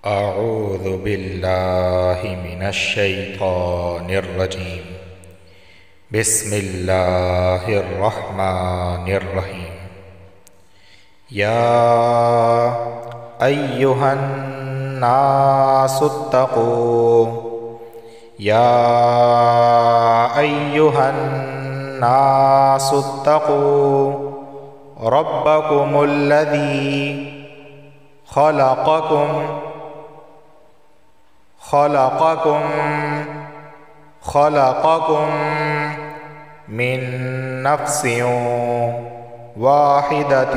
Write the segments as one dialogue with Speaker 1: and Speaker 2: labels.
Speaker 1: اعوذ باللہ من الشیطان الرجیم بسم اللہ الرحمن الرحیم یا ایہا الناس اتقوا یا ایہا الناس اتقوا ربکم الذی خلقكم من نفس واحدة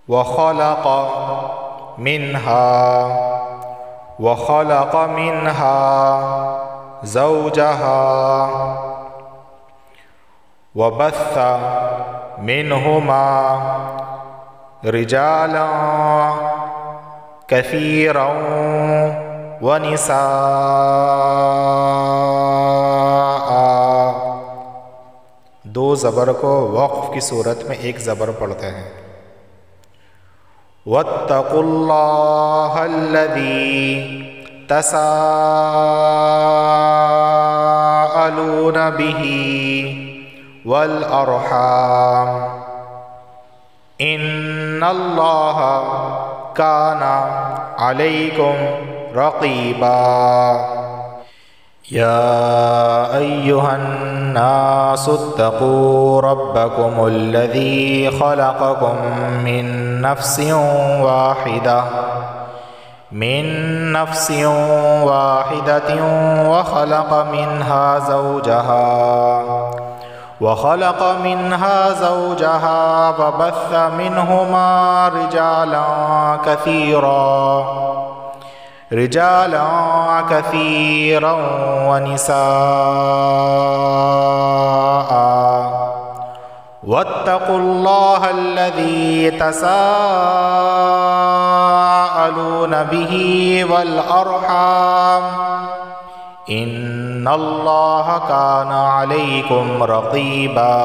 Speaker 1: وخلق منها زوجها وبث منهما رجالا كثيرا ونساء۔ دو زبر کو وقف کی صورت میں ایک زبر پڑھتے ہیں۔ واتقوا اللہ الذی تساءلون به والارحام ان اللہ کان علیکم رقیبا۔ یا ایہا الناس اتقوا ربکم الذی خلقکم من نفس واحدة وخلق منها زوجها وبث منهما رجالا كثيرا ونساء۔ واتقوا الله الذي تساءلون به والأرحام ان اللہ کان علیکم رقیبا۔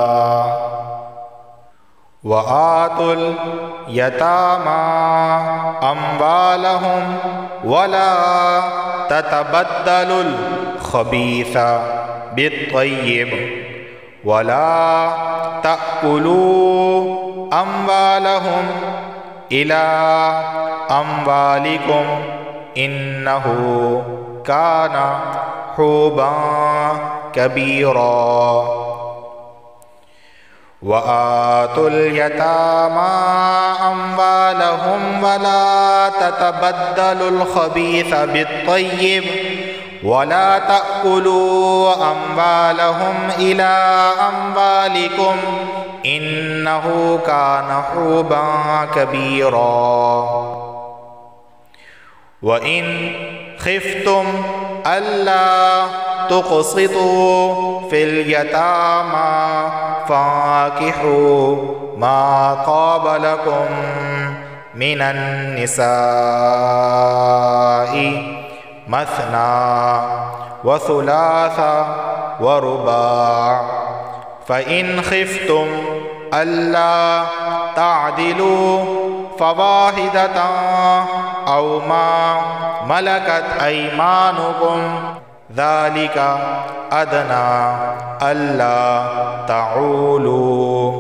Speaker 1: وآتوا الیتامی اموالہم ولا تتبدلوا الخبیث بالطیب ولا تأکلوا اموالہم الی اموالکم انہ کان حوبا کبیرا۔ وآتوا الیتامی اموالہم ولا تتبدلوا الخبیث بالطیب ولا تأکلوا اموالہم الی اموالکم انہ کان حوبا کبیرا۔ وَإِنْ خِفْتُمْ أَلَّا تُقْسِطُوا فِي الْيَتَامَى فَانكِحُوا مَا طَابَ لَكُم مِّنَ النِّسَاءِ مَثْنَىٰ وَثُلَاثَ وَرُبَاعَ فَإِنْ خِفْتُمْ أَلَّا تَعْدِلُوا فواحدة أو ما ملكت أيمانكم ذلك أدنى ألا تعولوا۔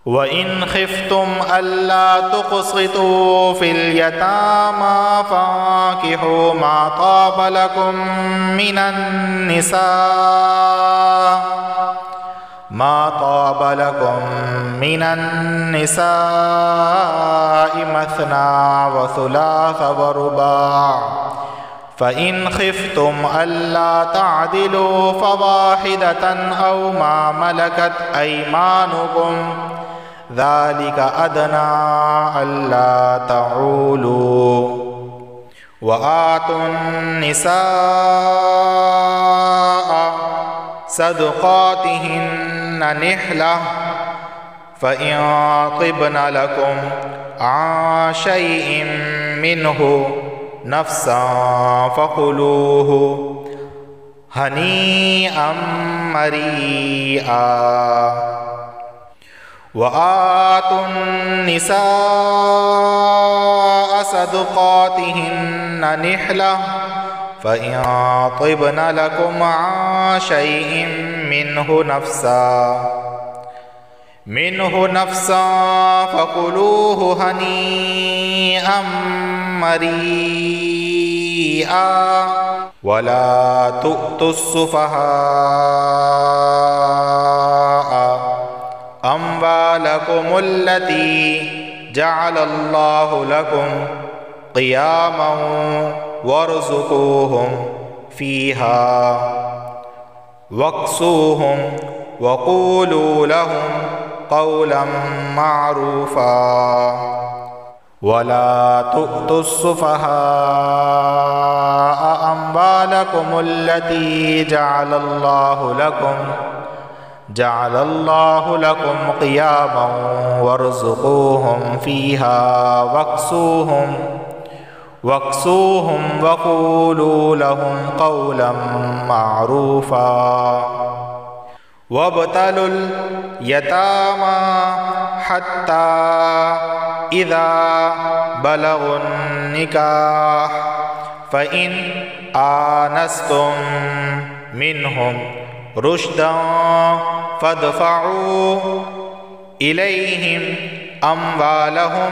Speaker 1: وإن خفتم ألا تقسطوا في اليتامى فانكحوا ما طاب لكم من النساء مثنى وثلاث ورباع فإن خفتم ألا تعدلوا فواحدة أو ما ملكت أيمانكم ذلك أدنى ألا تعولوا۔ وآتوا النساء صدقاتهن نحلة فإن طبن لكم عن شيء منه نفسا فكلوه هنيئا مريئا۔ وآتوا النساء صدقاتهن نحلة فإن طبن لكم عن شيء منه نفسا فكلوه هنيئا مريئا ولا تؤتوا السفهاء أموالكم التي جعل الله لكم قياما وارزقوهم فيها واكسوهم وقولوا لهم قولا معروفا ولا تؤتوا السفهاء أموالكم التي جعل الله لكم قياما وارزقوهم فيها واكسوهم وقولوا لهم قولا معروفا وابتلوا اليتامى حتى إذا بلغوا النكاح فإن آنستم منهم رشدا فادفعوا إليهم أموالهم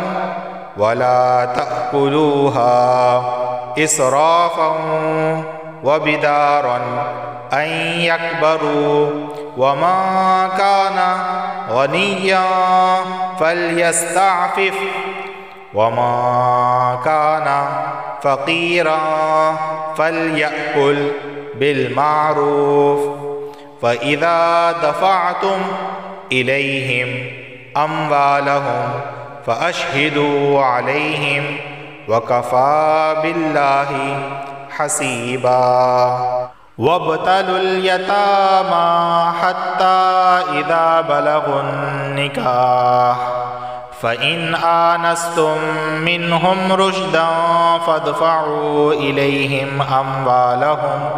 Speaker 1: ولا تأكلوها إسرافا وبدارا أن يكبروا ومن كان غنيا فليستعفف ومن كان فقيرا فليأكل بالمعروف فإذا دفعتم إليهم أموالهم فأشهدوا عليهم وكفى بالله حسيبا وابتلوا اليتامى حتى إذا بلغوا النكاح فإن آنستم منهم رشدا فادفعوا إليهم أموالهم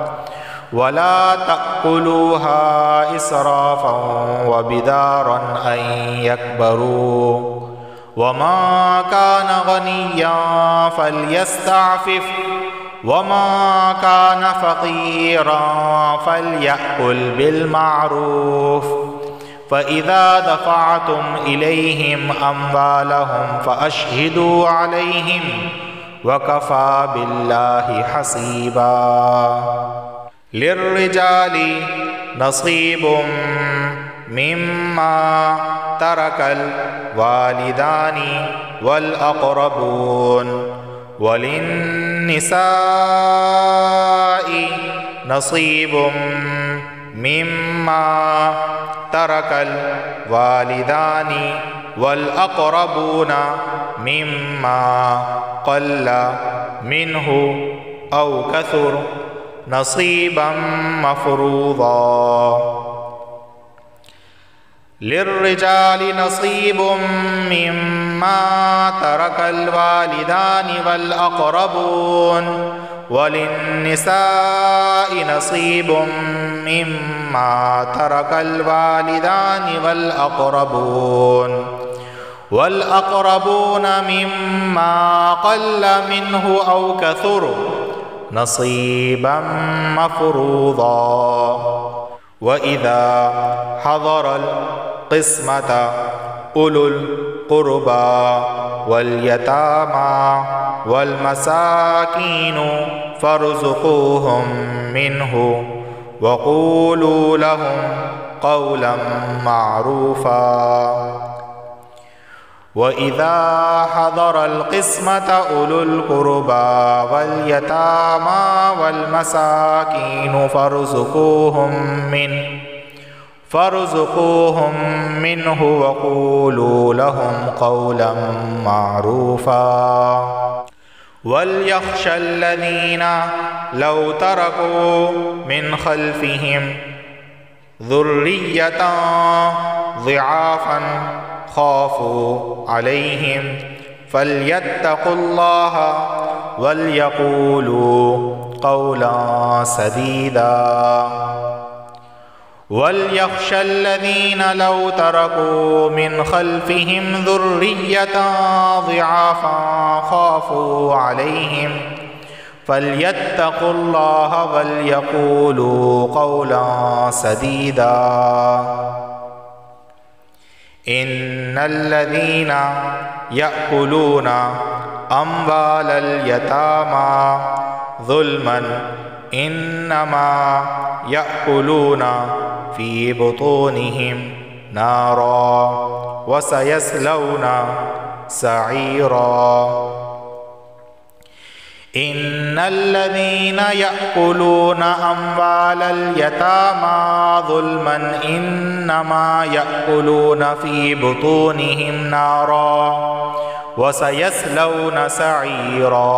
Speaker 1: ولا تأكلوها إسرافا وبدارا أن يكبروا وما كان غنيا فليستعفف وما كان فقيرا فليأكل بالمعروف فإذا دفعتم إليهم أموالهم فأشهدوا عليهم وكفى بالله حسيبا للرجال نصيب مما ترك الوالدان والأقربون وللنساء نصيب مما ترك الوالدان والأقربون مما قل منه أو كثر نصيبا مفروضا للرجال نصيب مما ترك الوالدان والأقربون وللنساء نصيب مما ترك الوالدان والأقربون مما قل منه أو كثر نصيبا مفروضا وإذا حضر القسمة أولو القربى واليتامى والمساكين فارزقوهم منه وقولوا لهم قولا معروفا وإذا حضر القسمة أولو القربى واليتامى والمساكين فارزقوهم منه وقولوا لهم قولا معروفا وليخشى الذين لو تركوا من خلفهم ذرية ضعافا خافوا عليهم فليتقوا الله وليقولوا قولا سديدا وَلْيَخْشَ الَّذِينَ لَوْ تَرَكُوا مِنْ خَلْفِهِمْ ذُرِّيَّةً ضِعَافًا خَافُوا عَلَيْهِمْ فَلْيَتَّقُوا اللَّهَ وَلْيَقُولُوا قَوْلًا سَدِيدًا إِنَّ الَّذِينَ يَأْكُلُونَ أَمْوَالَ الْيَتَامَى ظُلْمًا إِنَّمَا يَأْكُلُونَ فِي بُطُونِهِمْ نَارًا وَسَيَصْلَوْنَ سَعِيرًا إِنَّ الَّذِينَ يَأْكُلُونَ أَمْوَالَ الْيَتَامَى ظُلْمًا إِنَّمَا يَأْكُلُونَ فِي بُطُونِهِمْ نَارًا وَسَيَصْلَوْنَ سَعِيرًا